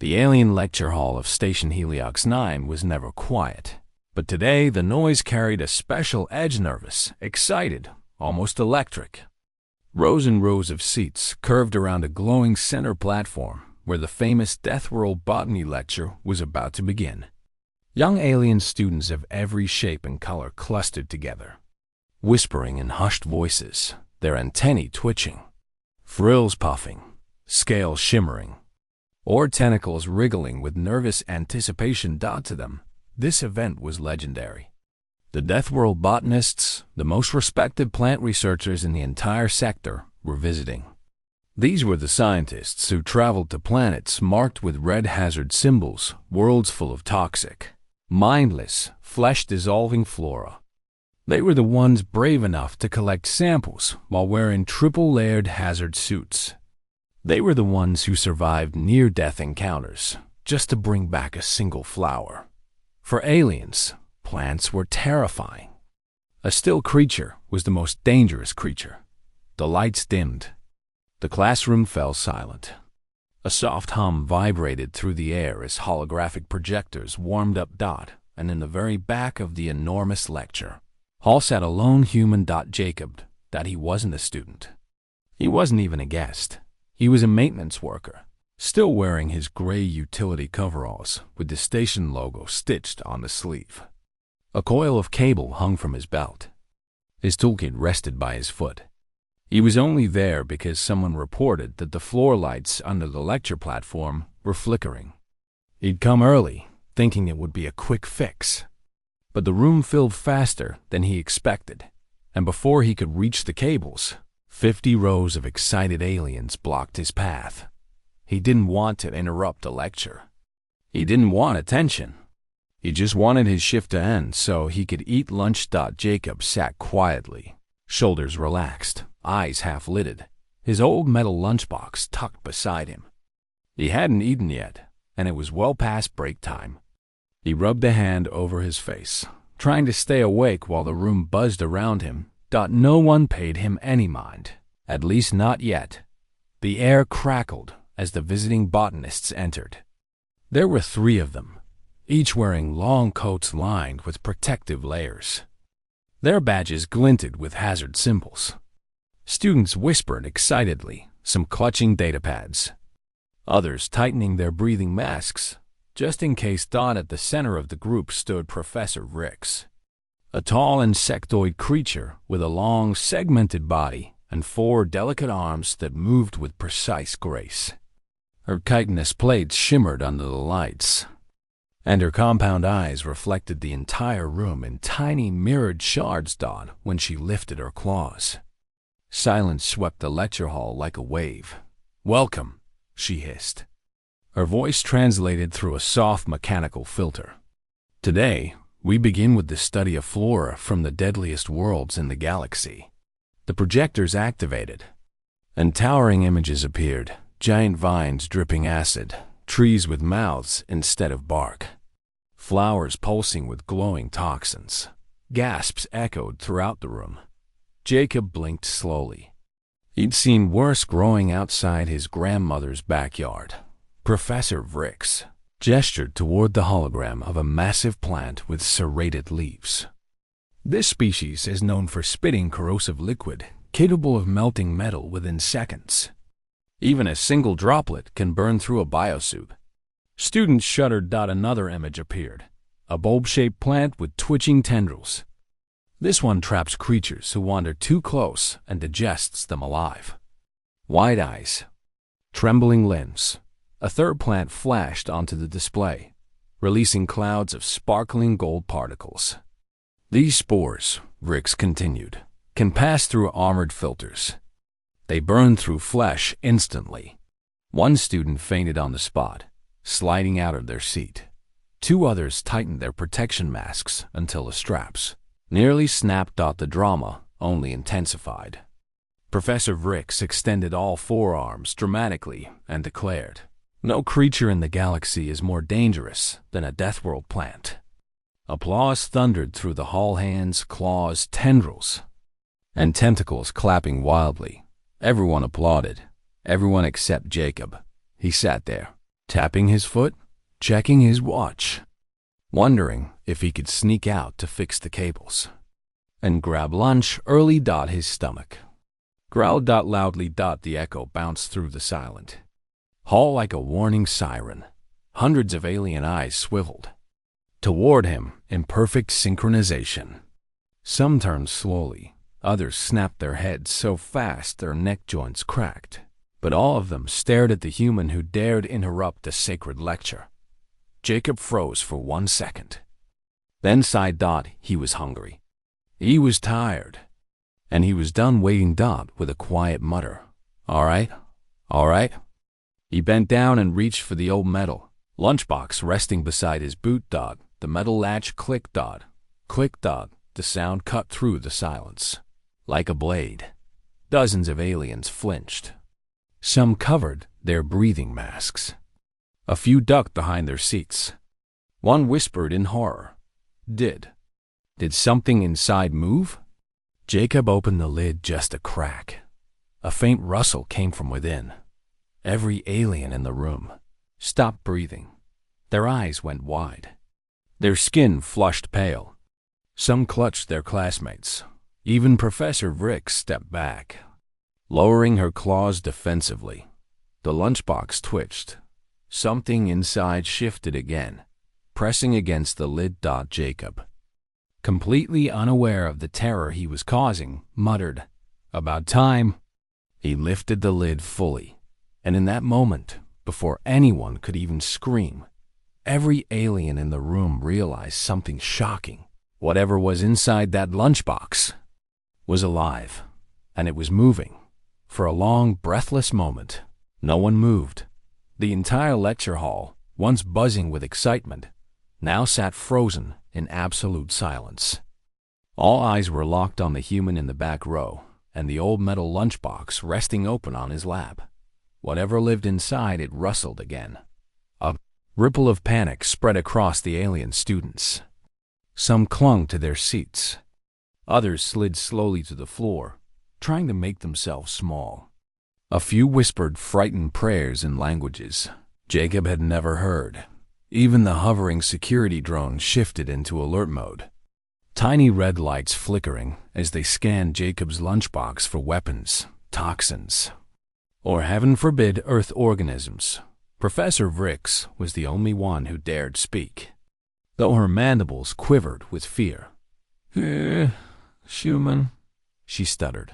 The alien lecture hall of Station Heliox 9 was never quiet, but today the noise carried a special edge, nervous, excited, almost electric. Rows and rows of seats curved around a glowing center platform where the famous Deathworld botany lecture was about to begin. Young alien students of every shape and color clustered together, whispering in hushed voices, their antennae twitching, frills puffing, scales shimmering, or tentacles wriggling with nervous anticipation. To them, this event was legendary. The Deathworld botanists, the most respected plant researchers in the entire sector, were visiting. These were the scientists who traveled to planets marked with red hazard symbols, worlds full of toxic, mindless, flesh-dissolving flora. They were the ones brave enough to collect samples while wearing triple-layered hazard suits. They were the ones who survived near-death encounters just to bring back a single flower. For aliens, plants were terrifying. A still creature was the most dangerous creature. The lights dimmed. The classroom fell silent. A soft hum vibrated through the air as holographic projectors warmed up. And in the very back of the enormous lecture hall sat a lone human. Jacob. He wasn't a student. He wasn't even a guest. He was a maintenance worker, still wearing his gray utility coveralls with the station logo stitched on the sleeve. A coil of cable hung from his belt. His toolkit rested by his foot. He was only there because someone reported that the floor lights under the lecture platform were flickering. He'd come early, thinking it would be a quick fix. But the room filled faster than he expected, and before he could reach the cables, 50 rows of excited aliens blocked his path. He didn't want to interrupt the lecture. He didn't want attention. He just wanted his shift to end so he could eat lunch. Jacob sat quietly, shoulders relaxed, eyes half-lidded, his old metal lunchbox tucked beside him. He hadn't eaten yet, and it was well past break time. He rubbed a hand over his face, trying to stay awake while the room buzzed around him. No one paid him any mind, at least not yet. The air crackled as the visiting botanists entered. There were 3 of them, each wearing long coats lined with protective layers. Their badges glinted with hazard symbols. Students whispered excitedly, some clutching datapads, others tightening their breathing masks, just in case. At the center of the group stood Professor Rix, a tall insectoid creature with a long, segmented body and 4 delicate arms that moved with precise grace. Her chitinous plates shimmered under the lights, and her compound eyes reflected the entire room in tiny mirrored shards. When she lifted her claws, silence swept the lecture hall like a wave. "Welcome," she hissed. Her voice translated through a soft mechanical filter. "Today, we begin with the study of flora from the deadliest worlds in the galaxy." The projectors activated, and towering images appeared, giant vines dripping acid, trees with mouths instead of bark, flowers pulsing with glowing toxins. Gasps echoed throughout the room. Jacob blinked slowly. He'd seen worse growing outside his grandmother's backyard. Professor Vrix gestured toward the hologram of a massive plant with serrated leaves. This species is known for spitting corrosive liquid, capable of melting metal within seconds. Even a single droplet can burn through a biosuit. Students shuddered. Another image appeared, a bulb-shaped plant with twitching tendrils. This one traps creatures who wander too close and digests them alive. Wide eyes, trembling limbs. A third plant flashed onto the display, releasing clouds of sparkling gold particles. "These spores," Rix continued, "can pass through armored filters. They burn through flesh instantly." One student fainted on the spot, sliding out of their seat. 2 others tightened their protection masks until the straps nearly snapped. The drama only intensified. Professor Vrix extended all 4 arms dramatically and declared, "No creature in the galaxy is more dangerous than a Deathworld plant." Applause thundered through the hall, hands, claws, tendrils, and tentacles clapping wildly. Everyone applauded, everyone except Jacob. He sat there, tapping his foot, checking his watch, wondering if he could sneak out to fix the cables and grab lunch early. His stomach growled. Loudly. The echo bounced through the silent hall like a warning siren. Hundreds of alien eyes swiveled toward him in perfect synchronization. Some turned slowly, others snapped their heads so fast their neck joints cracked. But all of them stared at the human who dared interrupt a sacred lecture. Jacob froze for 1 second. Then sighed. He was hungry. He was tired. And he was done waiting. With a quiet mutter. All right. He bent down and reached for the old metal lunchbox resting beside his boot. The metal latch clicked. Click. The sound cut through the silence like a blade. Dozens of aliens flinched. Some covered their breathing masks. A few ducked behind their seats. One whispered in horror. Did something inside move? Jacob opened the lid just a crack. A faint rustle came from within. Every alien in the room stopped breathing. Their eyes went wide. Their skin flushed pale. Some clutched their classmates. Even Professor Vrick stepped back, lowering her claws defensively. The lunchbox twitched. Something inside shifted again, pressing against the lid. Jacob, completely unaware of the terror he was causing, muttered, "About time." He lifted the lid fully, and in that moment, before anyone could even scream, every alien in the room realized something shocking. Whatever was inside that lunchbox was alive, and it was moving. For a long, breathless moment, no one moved. The entire lecture hall, once buzzing with excitement, now sat frozen in absolute silence. All eyes were locked on the human in the back row and the old metal lunchbox resting open on his lap. Whatever lived inside it rustled again. A ripple of panic spread across the alien students. Some clung to their seats. Others slid slowly to the floor, trying to make themselves small. A few whispered frightened prayers in languages Jacob had never heard. Even the hovering security drone shifted into alert mode, tiny red lights flickering as they scanned Jacob's lunchbox for weapons, toxins, or heaven forbid, Earth organisms. Professor Vrix was the only one who dared speak, though her mandibles quivered with fear. Human, she stuttered.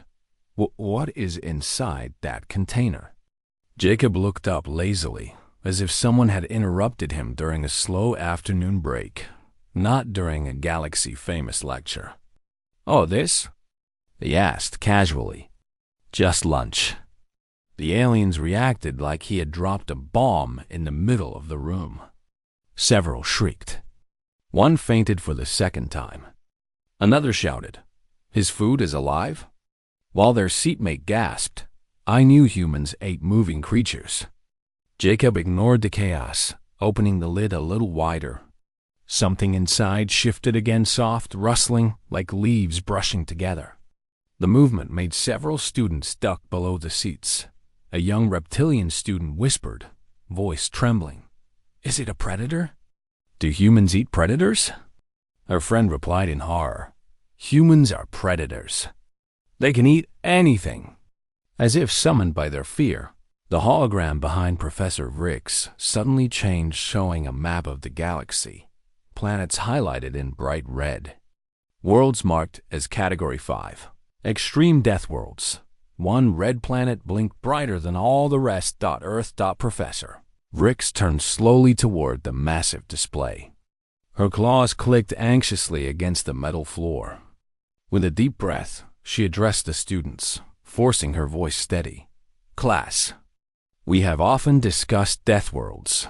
What is inside that container? Jacob looked up lazily, as if someone had interrupted him during a slow afternoon break, not during a galaxy-famous lecture. "Oh, this?" he asked casually. "Just lunch." The aliens reacted like he had dropped a bomb in the middle of the room. Several shrieked. One fainted for the second time. Another shouted, "His food is alive?" While their seatmate gasped, I knew humans ate moving creatures. Jacob ignored the chaos, opening the lid a little wider. Something inside shifted again, soft, rustling, like leaves brushing together. The movement made several students duck below the seats. A young reptilian student whispered, voice trembling, "Is it a predator?" "Do humans eat predators?" Her friend replied in horror, "Humans are predators. They can eat anything." As if summoned by their fear, the hologram behind Professor Vrix suddenly changed, showing a map of the galaxy, planets highlighted in bright red. Worlds marked as Category 5, extreme death worlds. One red planet blinked brighter than all the rest. Earth. Professor Vrix turned slowly toward the massive display. Her claws clicked anxiously against the metal floor. With a deep breath, she addressed the students, forcing her voice steady. "Class, we have often discussed death worlds,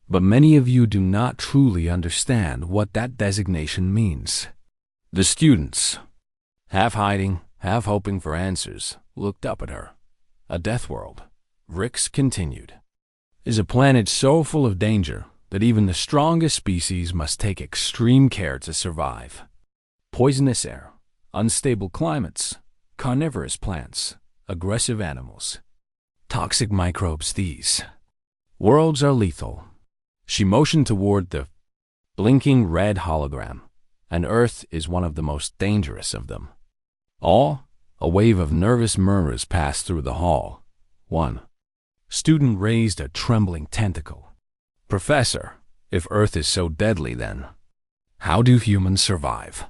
but many of you do not truly understand what that designation means." The students, half hiding, half hoping for answers, looked up at her. "A death world," Vrix continued, "is a planet so full of danger that even the strongest species must take extreme care to survive. Poisonous air, unstable climates, carnivorous plants, aggressive animals, toxic microbes. These Worlds are lethal. She motioned toward the blinking red hologram, and Earth is one of the most dangerous of them. A wave of nervous murmurs passed through the hall. One student raised a trembling tentacle. "Professor, if Earth is so deadly then, how do humans survive?"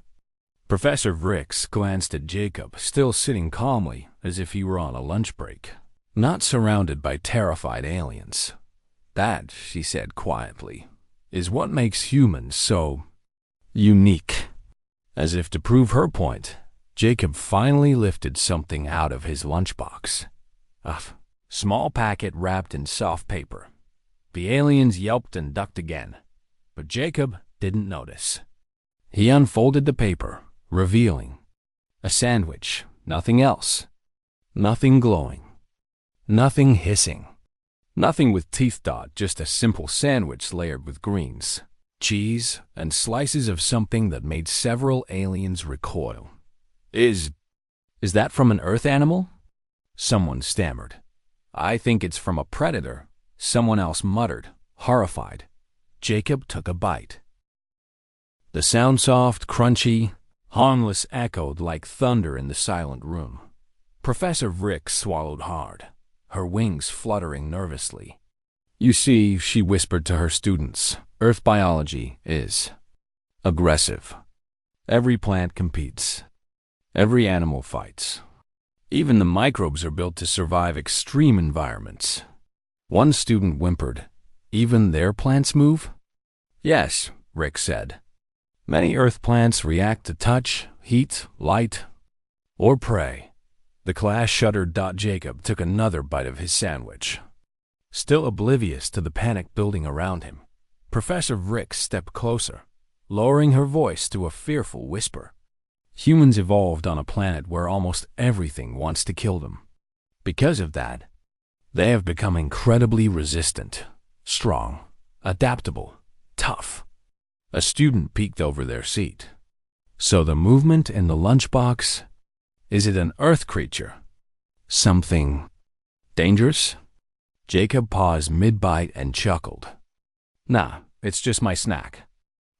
Professor Vrix glanced at Jacob, still sitting calmly as if he were on a lunch break, not surrounded by terrified aliens. "That," she said quietly, "is what makes humans so unique." As if to prove her point, Jacob finally lifted something out of his lunchbox. A small packet wrapped in soft paper. The aliens yelped and ducked again, but Jacob didn't notice. He unfolded the paper, revealing a sandwich, nothing else. Nothing glowing. Nothing hissing. Nothing with teeth, just a simple sandwich layered with greens, cheese, and slices of something that made several aliens recoil. Is that from an Earth animal?" Someone stammered. "I think it's from a predator," someone else muttered, horrified. Jacob took a bite. The sound, soft, crunchy, harmless, echoed like thunder in the silent room. Professor Vrix swallowed hard, her wings fluttering nervously. "You see," she whispered to her students, "Earth biology is aggressive. Every plant competes. Every animal fights. Even the microbes are built to survive extreme environments." One student whimpered, "Even their plants move?" "Yes," Rick said. "Many Earth plants react to touch, heat, light, or prey." The class shuddered. Jacob took another bite of his sandwich. Still oblivious to the panic building around him, Professor Vrix stepped closer, lowering her voice to a fearful whisper. "Humans evolved on a planet where almost everything wants to kill them. Because of that, they have become incredibly resistant, strong, adaptable, tough." A student peeked over their seat. "So the movement in the lunchbox, is it an Earth creature? Something dangerous?" Jacob paused mid-bite and chuckled. "Nah, it's just my snack."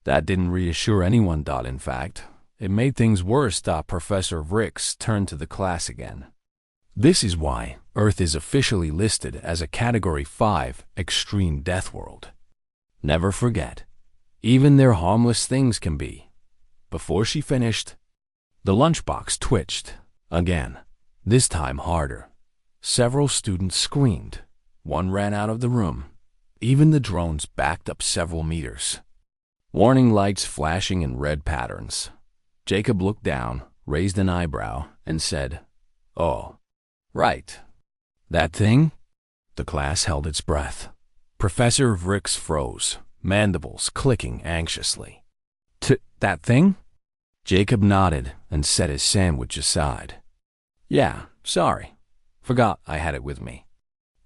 That didn't reassure anyone. In fact, it made things worse. Professor Vrix turned to the class again. "This is why Earth is officially listed as a Category 5 extreme death world. Never forget, even their harmless things can be." Before she finished, the lunchbox twitched again, this time harder. Several students screamed. One ran out of the room. Even the drones backed up several meters. Warning lights flashing in red patterns. Jacob looked down, raised an eyebrow, and said, "Oh, right. That thing?" The class held its breath. Professor Vrix froze, mandibles clicking anxiously. That thing?" Jacob nodded and set his sandwich aside. "Yeah, sorry. Forgot I had it with me.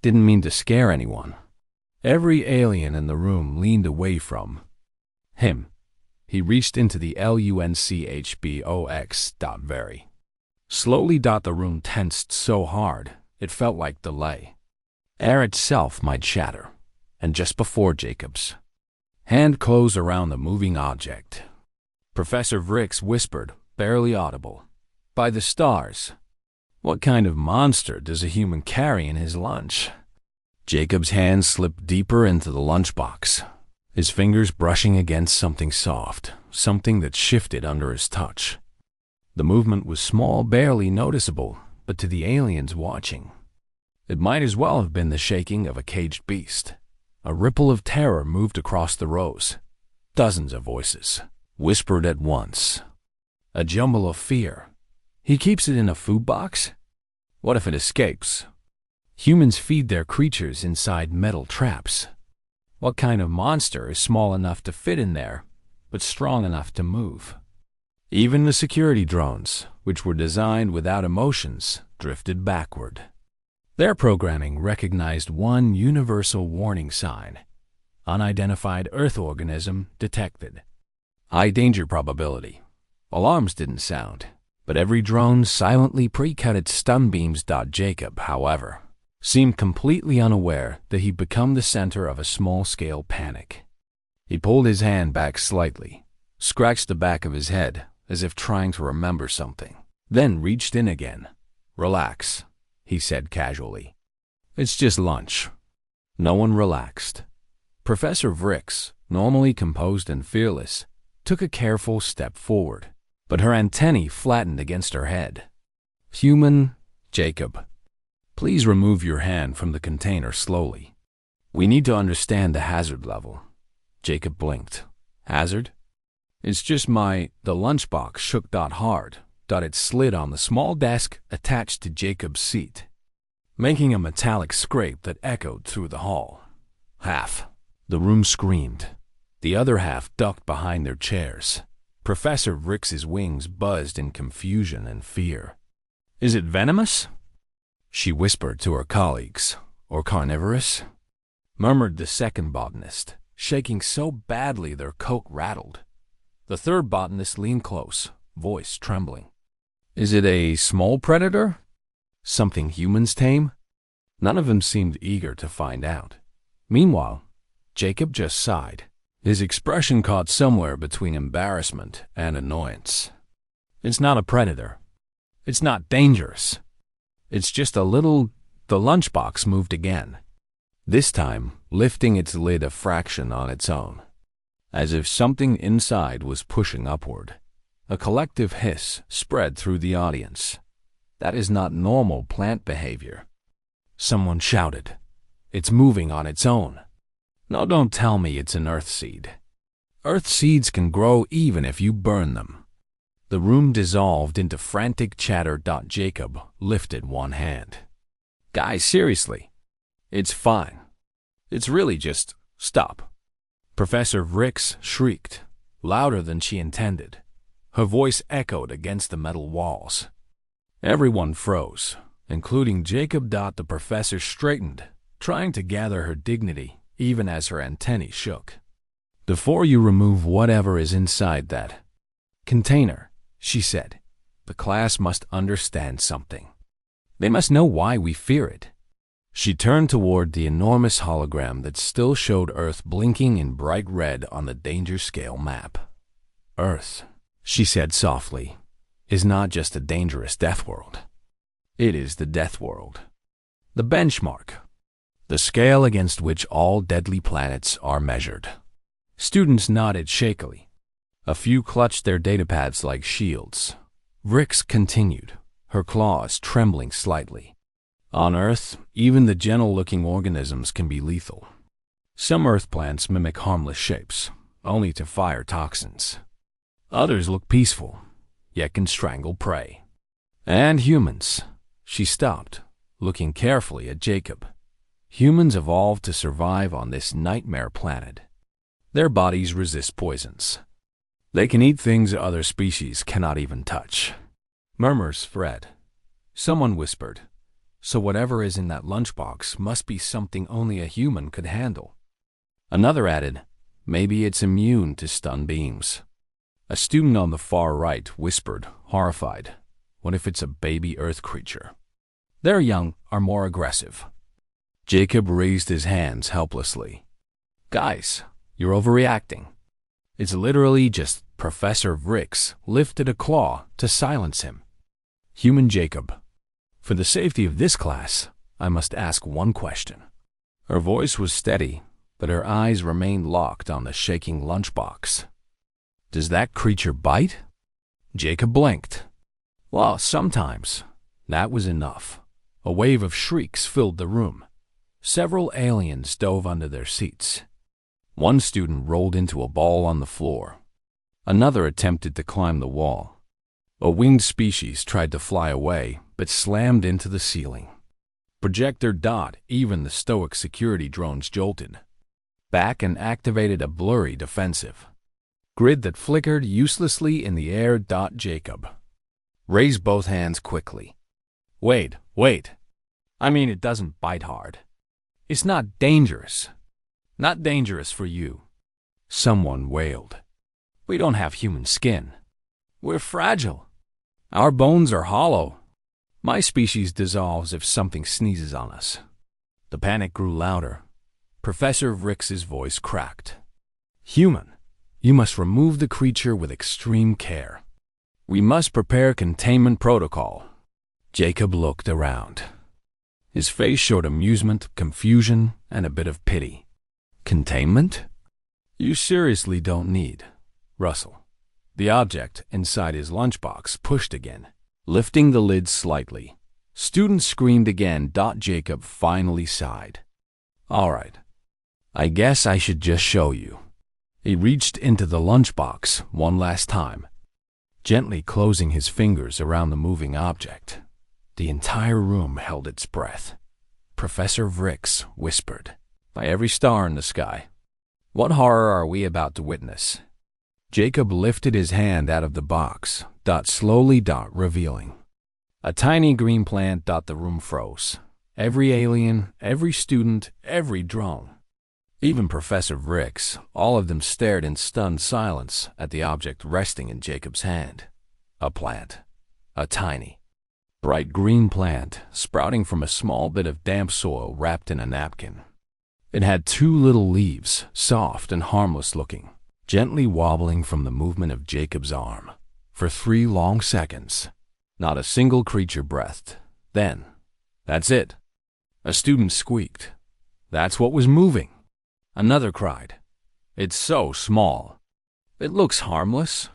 Didn't mean to scare anyone." Every alien in the room leaned away from him. He reached into the lunchbox. Very slowly. The room tensed so hard, it felt like delay. Air itself might shatter. And just before Jacob's hand closed around the moving object, Professor Vrix whispered, barely audible, "By the stars, what kind of monster does a human carry in his lunch?" Jacob's hand slipped deeper into the lunchbox, his fingers brushing against something soft, something that shifted under his touch. The movement was small, barely noticeable, but to the aliens watching, it might as well have been the shaking of a caged beast. A ripple of terror moved across the rows. Dozens of voices whispered at once. A jumble of fear. "He keeps it in a food box? What if it escapes? Humans feed their creatures inside metal traps. What kind of monster is small enough to fit in there, but strong enough to move?" Even the security drones, which were designed without emotions, drifted backward. Their programming recognized one universal warning sign: unidentified Earth organism detected. High danger probability. Alarms didn't sound, but every drone silently pre-cut its stun beams. Jacob, however, seemed completely unaware that he'd become the center of a small-scale panic. He pulled his hand back slightly, scratched the back of his head as if trying to remember something, then reached in again. "Relax," he said casually. "It's just lunch." No one relaxed. Professor Vrix, normally composed and fearless, took a careful step forward, but her antennae flattened against her head. "Human, Jacob, please remove your hand from the container slowly. We need to understand the hazard level." Jacob blinked. "Hazard? It's just the lunchbox shook hard. It slid on the small desk attached to Jacob's seat, making a metallic scrape that echoed through the hall. Half the room screamed. The other half ducked behind their chairs. Professor Vrix's wings buzzed in confusion and fear. "Is it venomous?" she whispered to her colleagues. "Or carnivorous?" murmured the second botanist, shaking so badly their coat rattled. The third botanist leaned close, voice trembling. "Is it a small predator? Something humans tame?" None of them seemed eager to find out. Meanwhile, Jacob just sighed. His expression caught somewhere between embarrassment and annoyance. "It's not a predator. It's not dangerous. It's just a little..." The lunchbox moved again, this time lifting its lid a fraction on its own, as if something inside was pushing upward. A collective hiss spread through the audience. "That is not normal plant behavior." Someone shouted. "It's moving on its own." "No, don't tell me it's an earth seed." "Earth seeds can grow even if you burn them." The room dissolved into frantic chatter. Jacob lifted one hand. "Guys, seriously. It's fine. It's really just... Stop." Professor Vrix shrieked, louder than she intended. Her voice echoed against the metal walls. Everyone froze, including Jacob. The professor straightened, trying to gather her dignity, even as her antennae shook. "Before you remove whatever is inside that container," she said, "the class must understand something. They must know why we fear it." She turned toward the enormous hologram that still showed Earth blinking in bright red on the danger scale map. "Earth," she said softly, "is not just a dangerous death world. It is the death world. The benchmark. The scale against which all deadly planets are measured." Students nodded shakily. A few clutched their datapads like shields. Vrix continued, her claws trembling slightly. "On Earth, even the gentle-looking organisms can be lethal. Some Earth plants mimic harmless shapes, only to fire toxins. Others look peaceful, yet can strangle prey. And humans." She stopped, looking carefully at Jacob. "Humans evolved to survive on this nightmare planet. Their bodies resist poisons. They can eat things other species cannot even touch." Murmurs spread. Someone whispered, "So whatever is in that lunchbox must be something only a human could handle." Another added, "Maybe it's immune to stun beams." A student on the far right whispered, horrified, "What if it's a baby Earth creature? Their young are more aggressive." Jacob raised his hands helplessly. "Guys, you're overreacting. It's literally just..." Professor Vrix lifted a claw to silence him. "Human Jacob, for the safety of this class, I must ask one question." Her voice was steady, but her eyes remained locked on the shaking lunchbox. "Does that creature bite?" Jacob blinked. "Well, sometimes." That was enough. A wave of shrieks filled the room. Several aliens dove under their seats. One student rolled into a ball on the floor. Another attempted to climb the wall. A winged species tried to fly away, but slammed into the ceiling. Projector Dot, even the stoic security drones jolted back and activated a blurry defensive grid that flickered uselessly in the air. Jacob raised both hands quickly. Wait. I mean, it doesn't bite hard. It's not dangerous. Not dangerous for you." Someone wailed. "We don't have human skin. We're fragile. Our bones are hollow. My species dissolves if something sneezes on us. The panic grew louder. Professor Vricks's voice cracked. Human, you must remove the creature with extreme care. We must prepare containment protocol. Jacob looked around. His face showed amusement, confusion, and a bit of pity. Containment? You seriously don't need. Russell. The object inside his lunchbox pushed again, lifting the lid slightly. Students screamed again. Jacob finally sighed. All right. I guess I should just show you. He reached into the lunchbox one last time, gently closing his fingers around the moving object. The entire room held its breath. Professor Vricks whispered, by every star in the sky, what horror are we about to witness? Jacob lifted his hand out of the box, slowly, revealing a tiny green plant. The room froze. Every alien, every student, every drone. Even Professor Vricks, all of them stared in stunned silence at the object resting in Jacob's hand. A plant. A tiny, bright green plant sprouting from a small bit of damp soil wrapped in a napkin. It had 2 little leaves, soft and harmless looking, gently wobbling from the movement of Jacob's arm. For 3 long seconds, not a single creature breathed. Then, that's it. A student squeaked. That's what was moving. Another cried, it's so small. It looks harmless.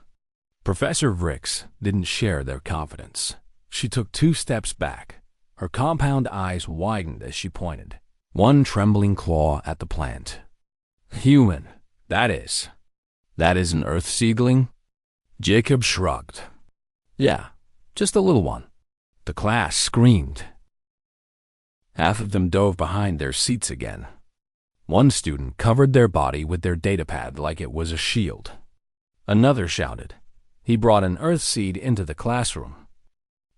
Professor Vricks didn't share their confidence. She took 2 steps back. Her compound eyes widened as she pointed, one trembling claw at the plant. Human, that is an earth seedling? Jacob shrugged. Yeah, just a little one. The class screamed. Half of them dove behind their seats again. One student covered their body with their datapad like it was a shield. Another shouted. He brought an earth seed into the classroom.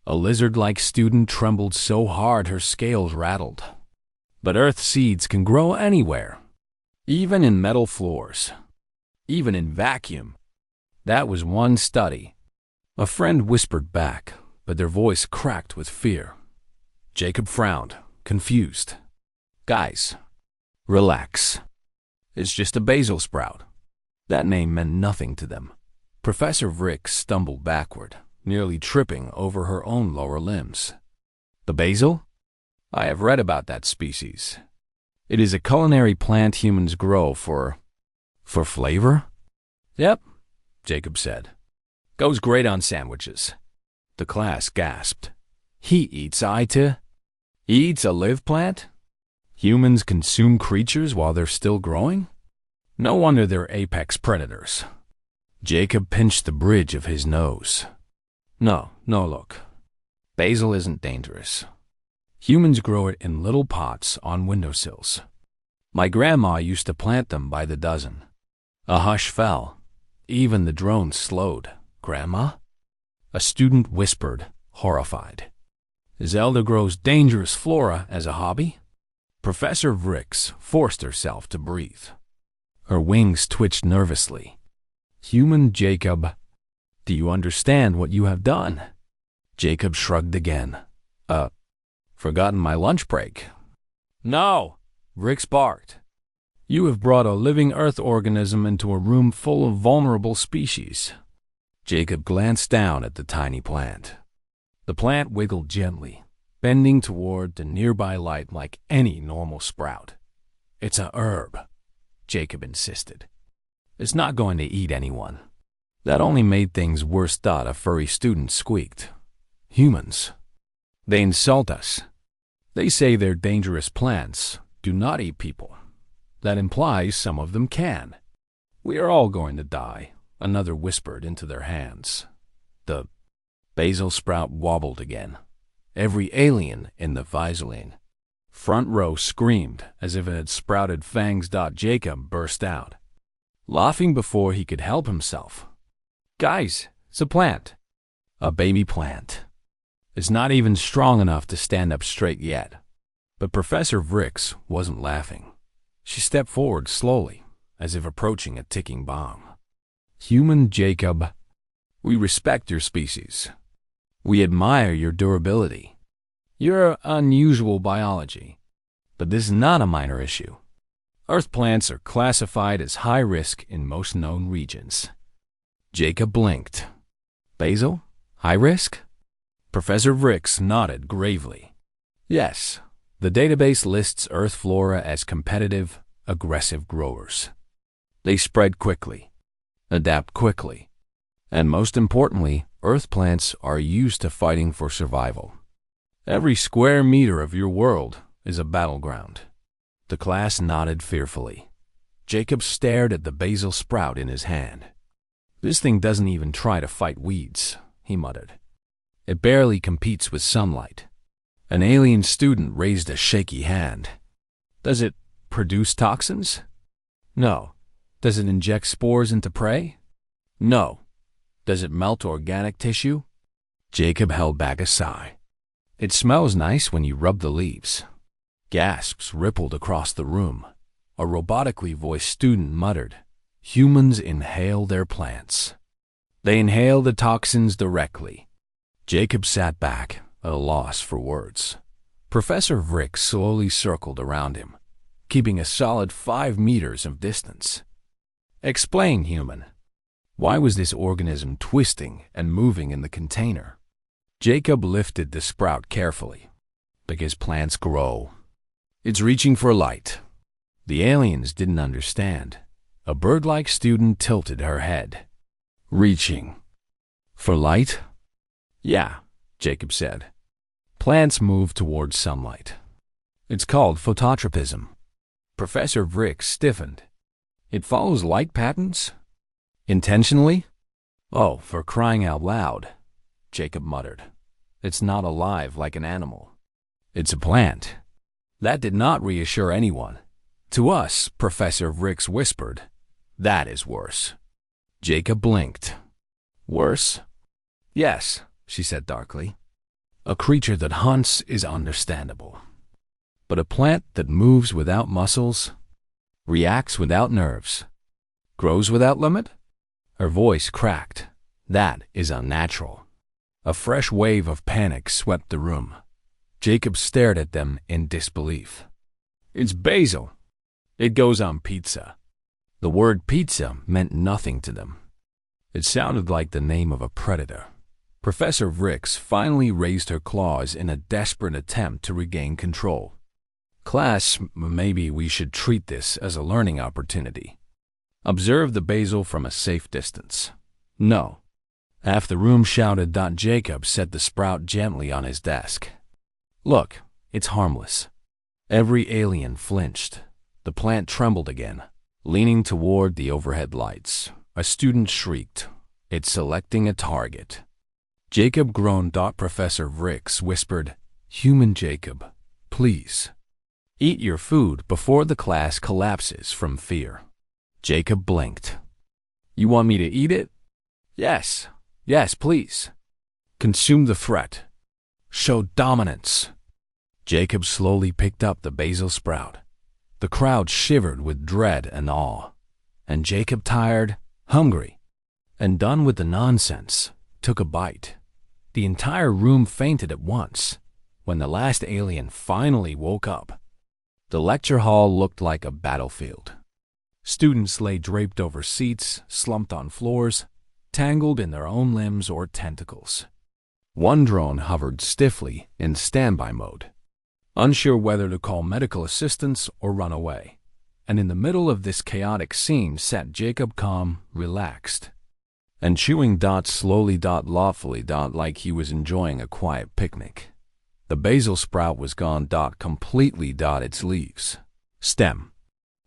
A lizard-like student trembled so hard her scales rattled. But earth seeds can grow anywhere, even in metal floors, even in vacuum. That was one study. A friend whispered back, but their voice cracked with fear. Jacob frowned, confused. Guys, relax. It's just a basil sprout. That name meant nothing to them. Professor Vricks stumbled backward, nearly tripping over her own lower limbs. The basil? I have read about that species. It is a culinary plant humans grow for flavor? Yep, Jacob said. Goes great on sandwiches. The class gasped. He eats He eats a live plant? Humans consume creatures while they're still growing? No wonder they're apex predators. Jacob pinched the bridge of his nose. No, look. Basil isn't dangerous. Humans grow it in little pots on windowsills. My grandma used to plant them by the dozen. A hush fell. Even the drones slowed. Grandma? A student whispered, horrified. Zelda grows dangerous flora as a hobby? Professor Vricks forced herself to breathe. Her wings twitched nervously. Human Jacob, do you understand what you have done? Jacob shrugged again. Forgotten my lunch break. No, Vricks barked. You have brought a living earth organism into a room full of vulnerable species. Jacob glanced down at the tiny plant. The plant wiggled gently, bending toward the nearby light like any normal sprout. It's a herb, Jacob insisted. It's not going to eat anyone. That only made things worse. A furry student squeaked. Humans. They insult us. They say they're dangerous plants, do not eat people. That implies some of them can. We are all going to die, another whispered into their hands. The basil sprout wobbled again. Every alien in the Visaline front row screamed as if it had sprouted fangs. Jacob burst out, laughing before he could help himself. Guys, it's a plant. A baby plant. It's not even strong enough to stand up straight yet. But Professor Vricks wasn't laughing. She stepped forward slowly, as if approaching a ticking bomb. Human Jacob, we respect your species. We admire your durability, your unusual biology. But this is not a minor issue. Earth plants are classified as high risk in most known regions. Jacob blinked. Basil? High risk? Professor Ricks nodded gravely. Yes, the database lists Earth flora as competitive, aggressive growers. They spread quickly, adapt quickly, and most importantly, Earth plants are used to fighting for survival. Every square meter of your world is a battleground. The class nodded fearfully. Jacob stared at the basil sprout in his hand. This thing doesn't even try to fight weeds, he muttered. It barely competes with sunlight. An alien student raised a shaky hand. Does it produce toxins? No. Does it inject spores into prey? No. Does it melt organic tissue? Jacob held back a sigh. It smells nice when you rub the leaves. Gasps rippled across the room. A robotically voiced student muttered, "Humans inhale their plants. They inhale the toxins directly." Jacob sat back, at a loss for words. Professor Vrick slowly circled around him, keeping a solid 5 meters of distance. "Explain, human. Why was this organism twisting and moving in the container?" Jacob lifted the sprout carefully. "Because plants grow. It's reaching for light." The aliens didn't understand. A bird-like student tilted her head. "Reaching for light?" "Yeah," Jacob said. "Plants move towards sunlight. It's called phototropism." Professor Vrick stiffened. "It follows light patterns? Intentionally?" "Oh, for crying out loud," Jacob muttered. "It's not alive like an animal. It's a plant." That did not reassure anyone. To us, Professor Ricks whispered, "That is worse." Jacob blinked. "Worse?" "Yes," she said darkly. "A creature that hunts is understandable. But a plant that moves without muscles, reacts without nerves, grows without limit?" Her voice cracked. "That is unnatural." A fresh wave of panic swept the room. Jacob stared at them in disbelief. "It's basil. It goes on pizza." The word pizza meant nothing to them. It sounded like the name of a predator. Professor Ricks finally raised her claws in a desperate attempt to regain control. "Class, maybe we should treat this as a learning opportunity. Observe the basil from a safe distance." "No." Half the room shouted. Jacob set the sprout gently on his desk. "Look, it's harmless." Every alien flinched. The plant trembled again, leaning toward the overhead lights. A student shrieked. "It's selecting a target." Jacob groaned. Professor Ricks whispered, "Human Jacob, please. Eat your food before the class collapses from fear." Jacob blinked. "You want me to eat it?" "Yes. Yes, please. Consume the threat. Show dominance." Jacob slowly picked up the basil sprout. The crowd shivered with dread and awe. And Jacob, tired, hungry, and done with the nonsense, took a bite. The entire room fainted at once when the last alien finally woke up. The lecture hall looked like a battlefield. Students lay draped over seats, slumped on floors, tangled in their own limbs or tentacles. One drone hovered stiffly in standby mode, unsure whether to call medical assistance or run away. And in the middle of this chaotic scene sat Jacob, calm, relaxed, and chewing slowly, lawfully, like he was enjoying a quiet picnic. The basil sprout was gone, completely, its leaves, stem,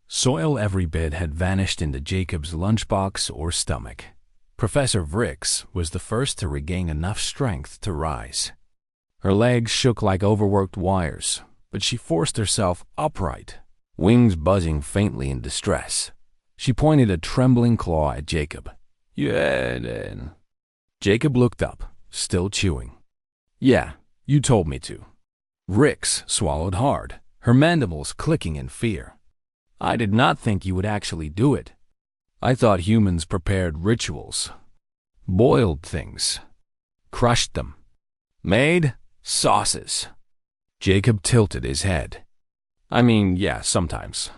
soil, every bit had vanished into Jacob's lunchbox or stomach. Professor Ricks was the first to regain enough strength to rise. Her legs shook like overworked wires, but she forced herself upright, wings buzzing faintly in distress. She pointed a trembling claw at Jacob. "Yeah, then." Jacob looked up, still chewing. "Yeah, you told me to." Ricks swallowed hard, her mandibles clicking in fear. "I did not think you would actually do it. I thought humans prepared rituals, boiled things, crushed them, made sauces." Jacob tilted his head. I mean, yeah, sometimes.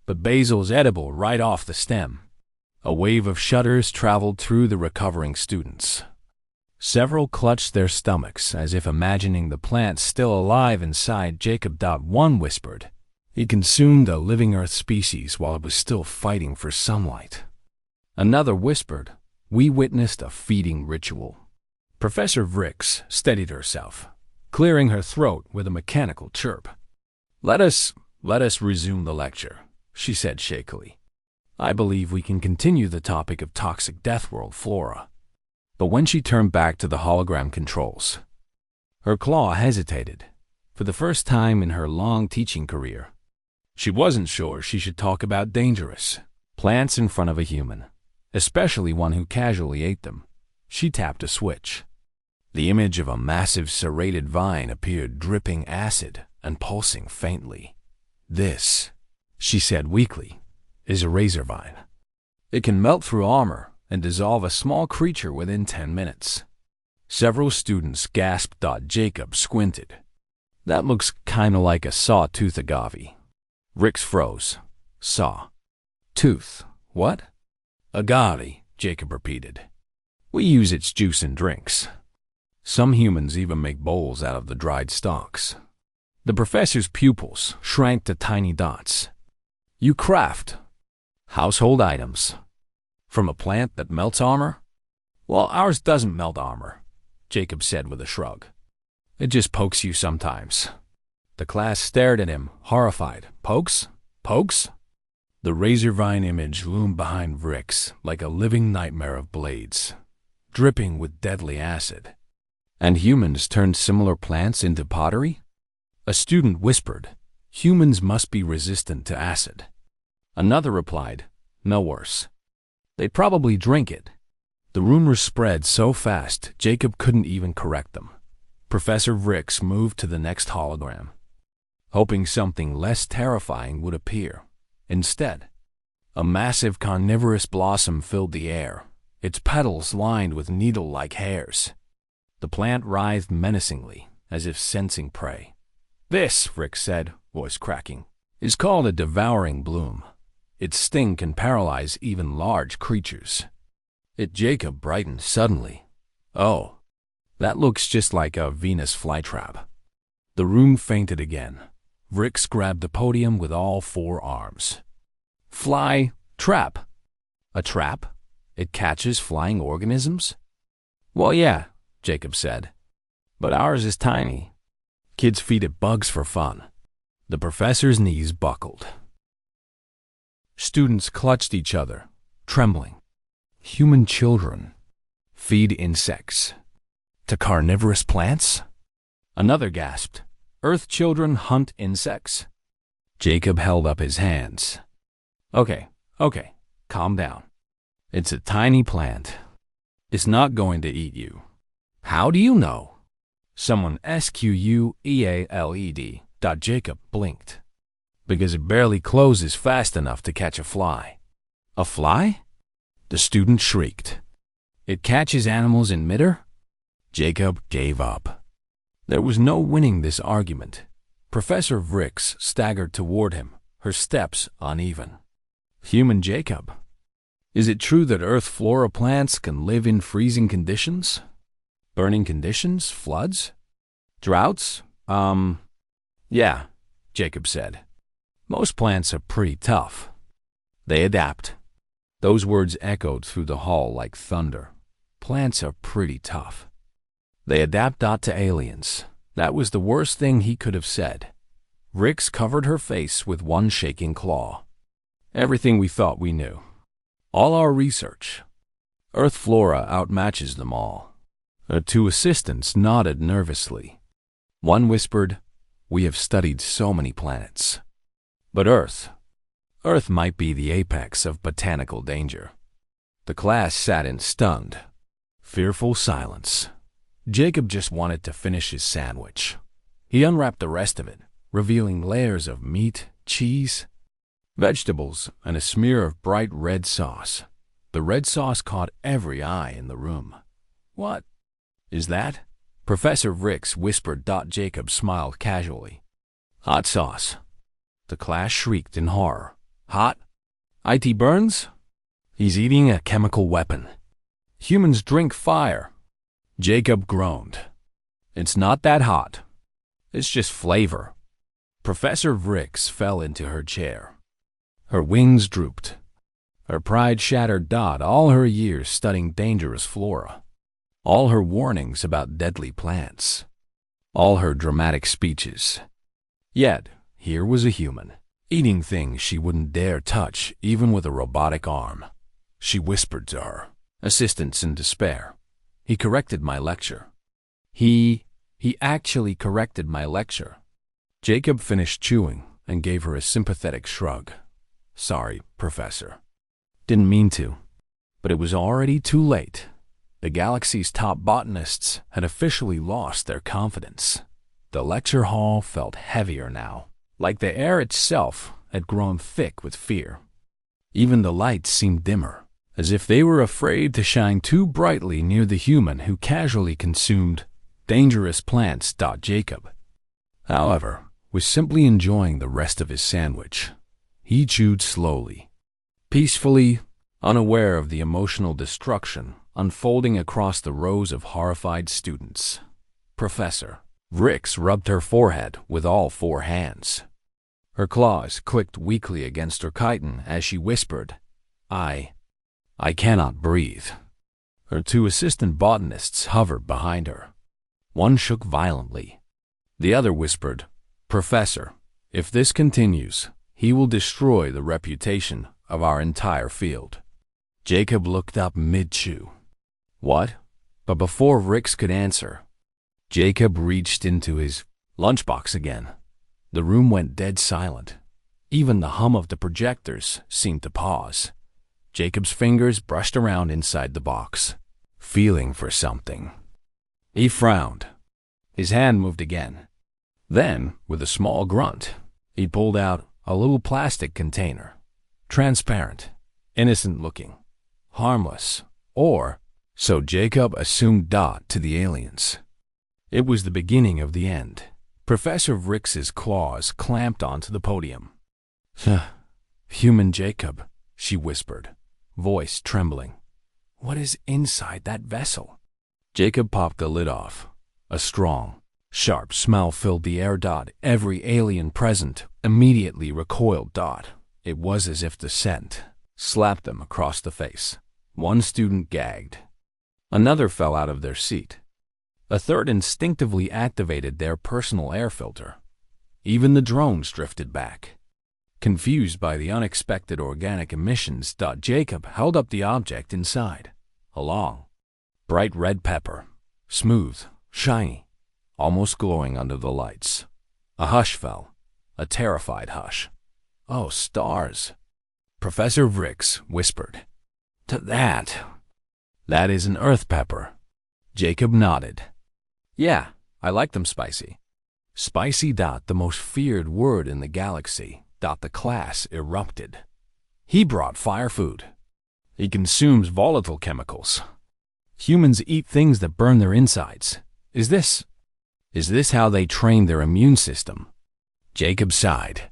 But basil's edible right off the stem. A wave of shudders traveled through the recovering students. Several clutched their stomachs as if imagining the plant still alive inside. Jacob. One whispered, "He consumed a living earth species while it was still fighting for sunlight." Another whispered, "We witnessed a feeding ritual." Professor Vrix steadied herself, clearing her throat with a mechanical chirp. Let us resume the lecture," she said shakily. "I believe we can continue the topic of toxic Deathworld Flora." But when she turned back to the hologram controls, her claw hesitated. For the first time in her long teaching career, she wasn't sure she should talk about dangerous plants in front of a human, especially one who casually ate them. She tapped a switch. The image of a massive serrated vine appeared, dripping acid and pulsing faintly. "This," she said weakly, "is a razor vine. It can melt through armor and dissolve a small creature within 10 minutes. Several students gasped. Jacob squinted. "That looks kinda like a sawtooth agave." Rix froze. Saw. Tooth. What? Agave, Jacob repeated. "We use its juice in drinks. Some humans even make bowls out of the dried stalks." The professor's pupils shrank to tiny dots. "You craft household items from a plant that melts armor?" "Well, ours doesn't melt armor," Jacob said with a shrug. "It just pokes you sometimes." The class stared at him, horrified. "Pokes? Pokes?" The razor vine image loomed behind Vrix like a living nightmare of blades, dripping with deadly acid. "And humans turned similar plants into pottery?" A student whispered, "Humans must be resistant to acid." Another replied, "No worse. They'd probably drink it." The rumors spread so fast, Jacob couldn't even correct them. Professor Vrix moved to the next hologram, hoping something less terrifying would appear. Instead, a massive carnivorous blossom filled the air, its petals lined with needle-like hairs. The plant writhed menacingly, as if sensing prey. "This," Vrix said, voice cracking, "is called a devouring bloom. Its sting can paralyze even large creatures." Jacob brightened suddenly. "Oh, that looks just like a Venus flytrap." The room fainted again. Vrix grabbed the podium with all 4 arms. "Fly trap? A trap? It catches flying organisms?" "Well, yeah," Jacob said. "But ours is tiny. Kids feed it bugs for fun." The professor's knees buckled. Students clutched each other, trembling. Human children feed insects to carnivorous plants? Another gasped, "Earth children hunt insects?" Jacob held up his hands. Okay, calm down. It's a tiny plant. It's not going to eat you." "How do you know?" "Someone squealed. Jacob blinked. "Because it barely closes fast enough to catch a fly." "A fly?" The student shrieked. "It catches animals in midair?" Jacob gave up. There was no winning this argument. Professor Vrix staggered toward him, her steps uneven. "Human Jacob, is it true that Earth flora plants can live in freezing conditions? Burning conditions? Floods? Droughts? Yeah," Jacob said. "Most plants are pretty tough. They adapt." Those words echoed through the hall like thunder. Plants are pretty tough. They adapt. To aliens. That was the worst thing he could have said. Vrix covered her face with one shaking claw. "Everything we thought we knew. All our research. Earth flora outmatches them all." The 2 assistants nodded nervously. One whispered, "We have studied so many planets. But Earth might be the apex of botanical danger." The class sat in stunned, fearful silence. Jacob just wanted to finish his sandwich. He unwrapped the rest of it, revealing layers of meat, cheese, vegetables, and a smear of bright red sauce. The red sauce caught every eye in the room. "What is that?" Professor Vrix whispered. Jacob smiled casually. "Hot sauce. The class shrieked in horror. Hot? IT burns? He's eating a chemical weapon. Humans drink fire. Jacob groaned. It's not that hot. It's just flavor. Professor Vrix fell into her chair. Her wings drooped. Her pride shattered. All her years studying dangerous flora. All her warnings about deadly plants. All her dramatic speeches. Yet, here was a human, eating things she wouldn't dare touch even with a robotic arm. She whispered to her assistants in despair. He corrected my lecture. He actually corrected my lecture. Jacob finished chewing and gave her a sympathetic shrug. Sorry, Professor. Didn't mean to. But it was already too late. The galaxy's top botanists had officially lost their confidence. The lecture hall felt heavier now, like the air itself had grown thick with fear. Even the lights seemed dimmer, as if they were afraid to shine too brightly near the human who casually consumed dangerous plants. Jacob, however, was simply enjoying the rest of his sandwich. He chewed slowly, peacefully, unaware of the emotional destruction unfolding across the rows of horrified students. Professor Vrix rubbed her forehead with all four hands. Her claws clicked weakly against her chitin as she whispered, I cannot breathe. Her two assistant botanists hovered behind her. One shook violently. The other whispered, Professor, if this continues, he will destroy the reputation of our entire field. Jacob looked up mid-chew. What? But before Vrix could answer, Jacob reached into his lunchbox again. The room went dead silent. Even the hum of the projectors seemed to pause. Jacob's fingers brushed around inside the box, feeling for something. He frowned. His hand moved again. Then, with a small grunt, he pulled out a little plastic container. Transparent, innocent-looking, harmless, or so Jacob assumed. To the aliens. It was the beginning of the end. Professor Vrix's claws clamped onto the podium. Human Jacob, she whispered, voice trembling. What is inside that vessel? Jacob popped the lid off. A strong, sharp smell filled the air. Every alien present immediately recoiled. It was as if the scent slapped them across the face. One student gagged. Another fell out of their seat. A third instinctively activated their personal air filter. Even the drones drifted back. Confused by the unexpected organic emissions, Jacob held up the object inside. A long, bright red pepper. Smooth, shiny, almost glowing under the lights. A hush fell. A terrified hush. Oh, stars. Professor Vrix whispered. That is an earth pepper. Jacob nodded. Yeah, I like them spicy. Spicy. The most feared word in the galaxy. The class erupted. He brought fire food. He consumes volatile chemicals. Humans eat things that burn their insides. Is this how they train their immune system? Jacob sighed.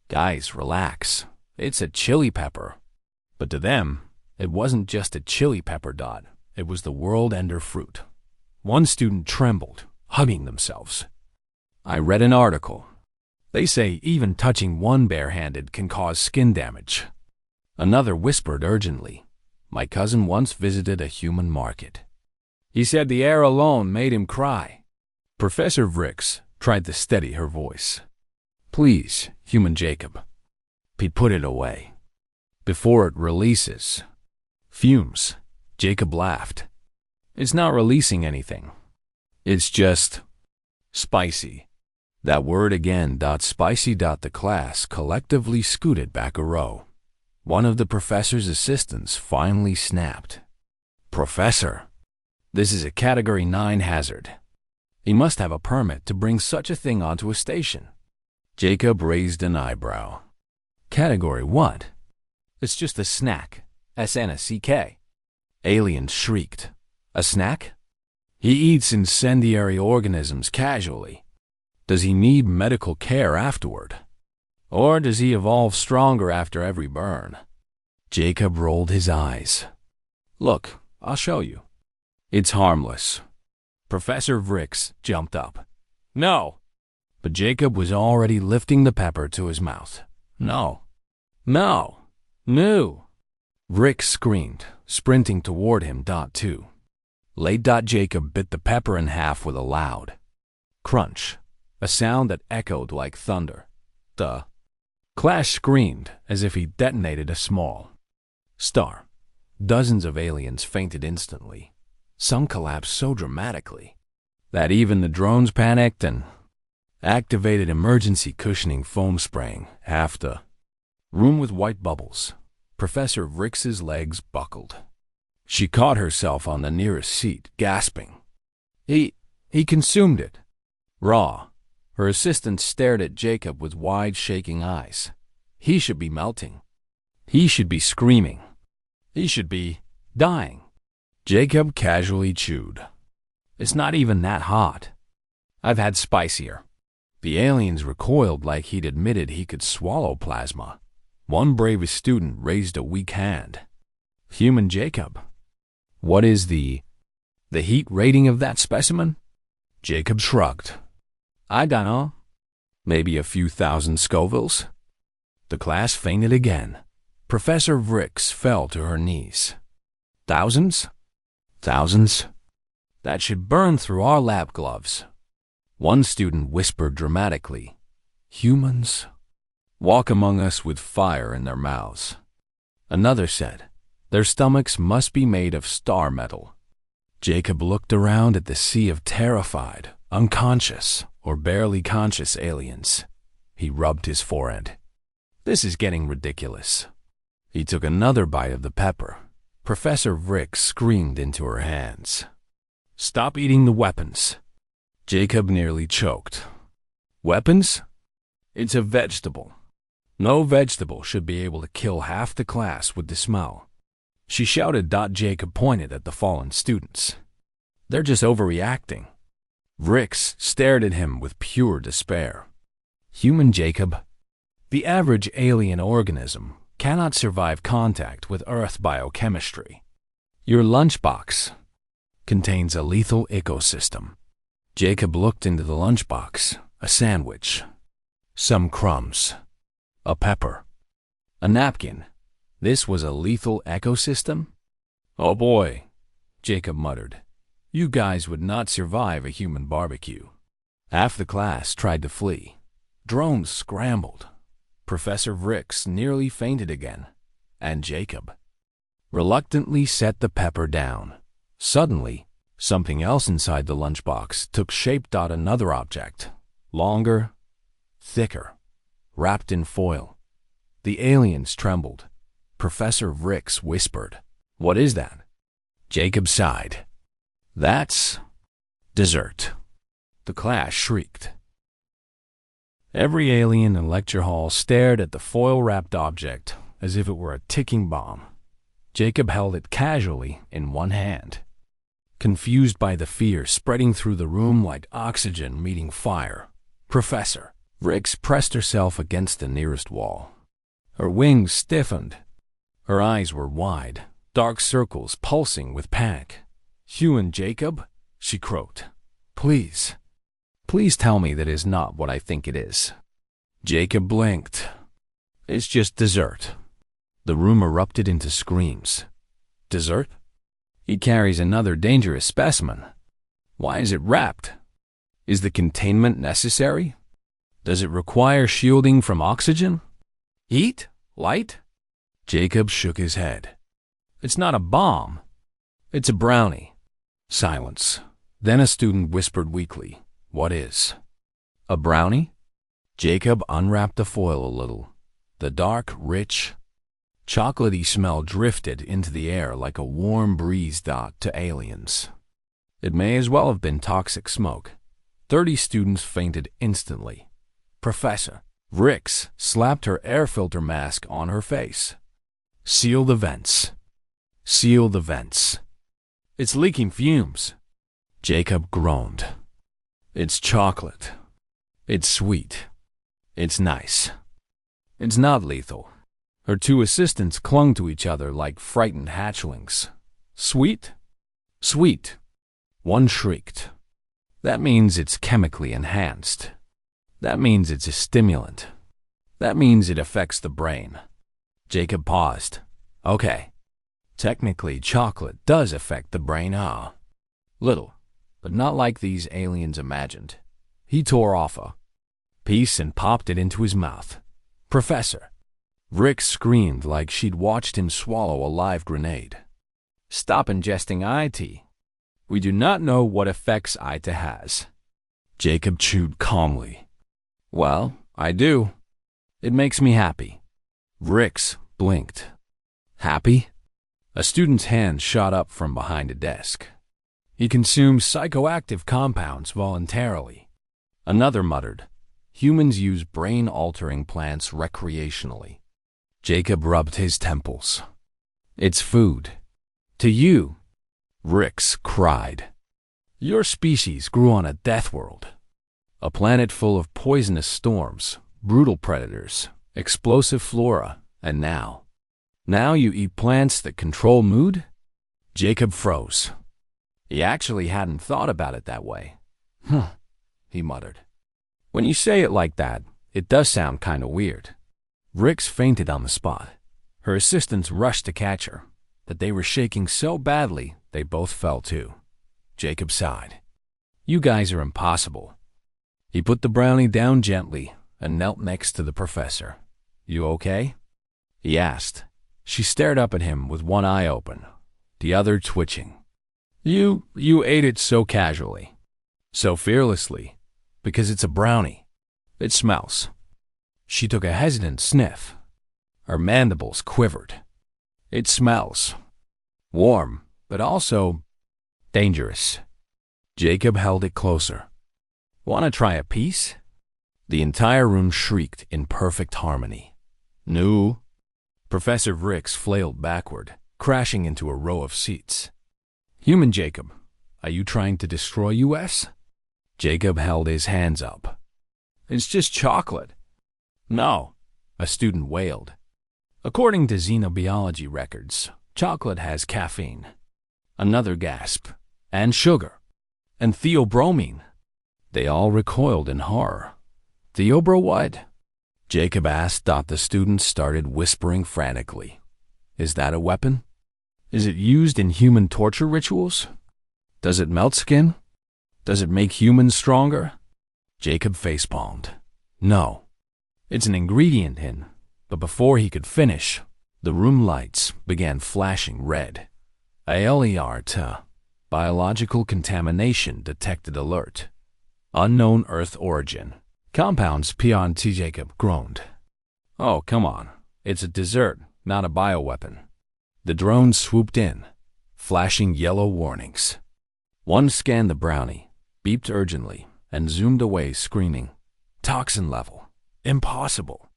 Guys, relax. It's a chili pepper. But to them, it wasn't just a chili pepper. It was the world-ender fruit. One student trembled, hugging themselves. I read an article. They say even touching one barehanded can cause skin damage. Another whispered urgently. My cousin once visited a human market. He said the air alone made him cry. Professor Vrix tried to steady her voice. Please, human Jacob. Pete, put it away. Before it releases. Fumes. Jacob laughed. It's not releasing anything. It's just spicy. That word again. Spicy. The class collectively scooted back a row. One of the professor's assistants finally snapped. Professor, this is a Category 9 hazard. He must have a permit to bring such a thing onto a station. Jacob raised an eyebrow. Category what? It's just a snack. SNCK. Aliens shrieked. A snack? He eats incendiary organisms casually. Does he need medical care afterward? Or does he evolve stronger after every burn? Jacob rolled his eyes. Look, I'll show you. It's harmless. Professor Vrix jumped up. No! But Jacob was already lifting the pepper to his mouth. No. No. No. Vrix screamed, sprinting toward him. Two. Late. Jacob bit the pepper in half with a loud crunch, a sound that echoed like thunder. The class screamed as if he detonated a small star. Dozens of aliens fainted instantly. Some collapsed so dramatically that even the drones panicked and activated emergency cushioning foam spraying half the room with white bubbles. Professor Vrix's legs buckled. She caught herself on the nearest seat, gasping. He consumed it. Raw. Her assistant stared at Jacob with wide, shaking eyes. He should be melting. He should be screaming. He should be dying. Jacob casually chewed. It's not even that hot. I've had spicier. The aliens recoiled like he'd admitted he could swallow plasma. One bravest student raised a weak hand. Human Jacob. What is the heat rating of that specimen? Jacob shrugged. I don't know. Maybe a few thousand Scovilles? The class fainted again. Professor Vrix fell to her knees. Thousands? Thousands? That should burn through our lab gloves. One student whispered dramatically, Humans walk among us with fire in their mouths. Another said, Their stomachs must be made of star metal. Jacob looked around at the sea of terrified, unconscious, or barely conscious aliens. He rubbed his forehead. This is getting ridiculous. He took another bite of the pepper. Professor Vrix screamed into her hands. Stop eating the weapons. Jacob nearly choked. Weapons? It's a vegetable. No vegetable should be able to kill half the class with the smell. She shouted. Jacob pointed at the fallen students. They're just overreacting. Vrix stared at him with pure despair. Human Jacob. The average alien organism cannot survive contact with Earth biochemistry. Your lunchbox contains a lethal ecosystem. Jacob looked into the lunchbox. A sandwich. Some crumbs. A pepper. A napkin. This was a lethal ecosystem? Oh boy, Jacob muttered. You guys would not survive a human barbecue. Half the class tried to flee. Drones scrambled. Professor Vrix nearly fainted again, and Jacob reluctantly set the pepper down. Suddenly, something else inside the lunchbox took shape. Another object, longer, thicker, wrapped in foil. The aliens trembled. Professor Vrix whispered, What is that? Jacob sighed. That's dessert. The class shrieked. Every alien in lecture hall stared at the foil-wrapped object as if it were a ticking bomb. Jacob held it casually in one hand. Confused by the fear spreading through the room like oxygen meeting fire, Professor Vrix pressed herself against the nearest wall. Her wings stiffened. Her eyes were wide, dark circles pulsing with panic. Human Jacob, she croaked. Please tell me that is not what I think it is. Jacob blinked. It's just dessert. The room erupted into screams. Dessert? He carries another dangerous specimen. Why is it wrapped? Is the containment necessary? Does it require shielding from oxygen? Heat? Light? Jacob shook his head. It's not a bomb. It's a brownie. Silence. Then a student whispered weakly, What is? A brownie? Jacob unwrapped the foil a little. The dark, rich, chocolatey smell drifted into the air like a warm breeze. To aliens. It may as well have been toxic smoke. 30 students fainted instantly. Professor Vrix slapped her air filter mask on her face. Seal the vents. Seal the vents. It's leaking fumes. Jacob groaned. It's chocolate. It's sweet. It's nice. It's not lethal. Her two assistants clung to each other like frightened hatchlings. Sweet? Sweet. One shrieked. That means it's chemically enhanced. That means it's a stimulant. That means it affects the brain. Jacob paused. Okay. Technically, chocolate does affect the brain, huh? Little, but not like these aliens imagined. He tore off a piece and popped it into his mouth. Professor. Rick screamed like she'd watched him swallow a live grenade. Stop ingesting IT. We do not know what effects IT has. Jacob chewed calmly. Well, I do. It makes me happy. Rick's blinked. Happy? A student's hand shot up from behind a desk. He consumes psychoactive compounds voluntarily. Another muttered, humans use brain-altering plants recreationally. Jacob rubbed his temples. It's food. To you, Rix cried. Your species grew on a Deathworld, a planet full of poisonous storms, brutal predators, explosive flora, and now you eat plants that control mood? Jacob froze. He actually hadn't thought about it that way. He muttered. When you say it like that, it does sound kind of weird. Rix fainted on the spot. Her assistants rushed to catch her, but they were shaking so badly they both fell too. Jacob sighed. You guys are impossible. He put the brownie down gently and knelt next to the professor. You okay? He asked. She stared up at him with one eye open, the other twitching. You ate it so casually, so fearlessly, because it's a brownie. It smells. She took a hesitant sniff. Her mandibles quivered. It smells. Warm, but also dangerous. Jacob held it closer. Want to try a piece? The entire room shrieked in perfect harmony. No. Professor Rix flailed backward, crashing into a row of seats. Human Jacob, are you trying to destroy us? Jacob held his hands up. It's just chocolate. No, a student wailed. According to xenobiology records, chocolate has caffeine. Another gasp. And sugar. And theobromine. They all recoiled in horror. Theobro what? Jacob asked. The students started whispering frantically. Is that a weapon? Is it used in human torture rituals? Does it melt skin? Does it make humans stronger? Jacob facepalmed. No. It's an ingredient in, but before he could finish, the room lights began flashing red. ALERT, biological contamination detected alert. Unknown Earth origin. Compounds beyond. Jacob groaned. Oh, come on. It's a dessert, not a bioweapon. The drone swooped in, flashing yellow warnings. One scanned the brownie, beeped urgently, and zoomed away screaming. Toxin level. Impossible.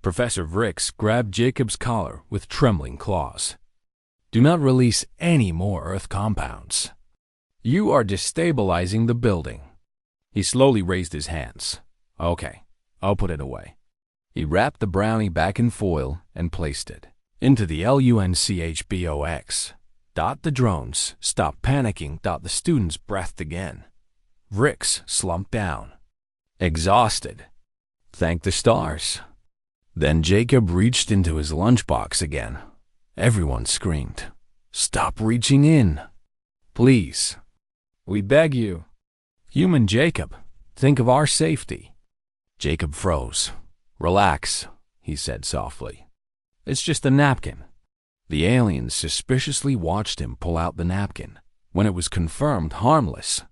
Professor Rix grabbed Jacob's collar with trembling claws. Do not release any more Earth compounds. You are destabilizing the building. He slowly raised his hands. Okay, I'll put it away. He wrapped the brownie back in foil and placed it into the lunchbox. The drones stopped panicking. The students breathed again. Rix slumped down, exhausted. Thank the stars. Then Jacob reached into his lunchbox again. Everyone screamed. Stop reaching in. Please. We beg you. Human Jacob, think of our safety. Jacob froze. Relax, he said softly. It's just a napkin. The aliens suspiciously watched him pull out the napkin when it was confirmed harmless.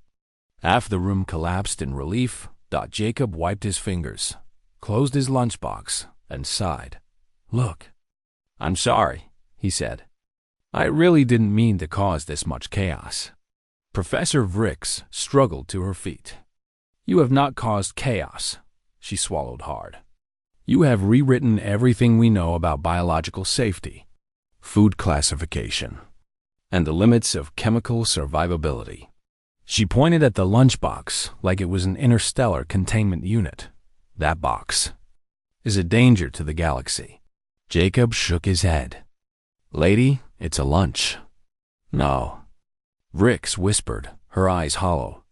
Half the room collapsed in relief. Jacob wiped his fingers, closed his lunchbox, and sighed. Look, I'm sorry, he said. I really didn't mean to cause this much chaos. Professor Rix struggled to her feet. You have not caused chaos, she swallowed hard. You have rewritten everything we know about biological safety, food classification, and the limits of chemical survivability. She pointed at the lunchbox like it was an interstellar containment unit. That box. is a danger to the galaxy. Jacob shook his head. Lady, it's a lunch. No. Rix whispered, her eyes hollow.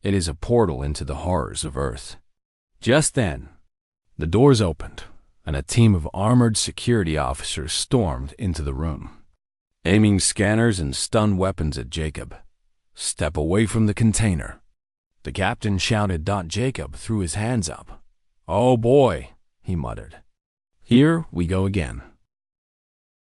It is a portal into the horrors of Earth. Just then, the doors opened, and a team of armored security officers stormed into the room, aiming scanners and stun weapons at Jacob. Step away from the container. The captain shouted. Jacob threw his hands up. Oh boy, he muttered. Here we go again.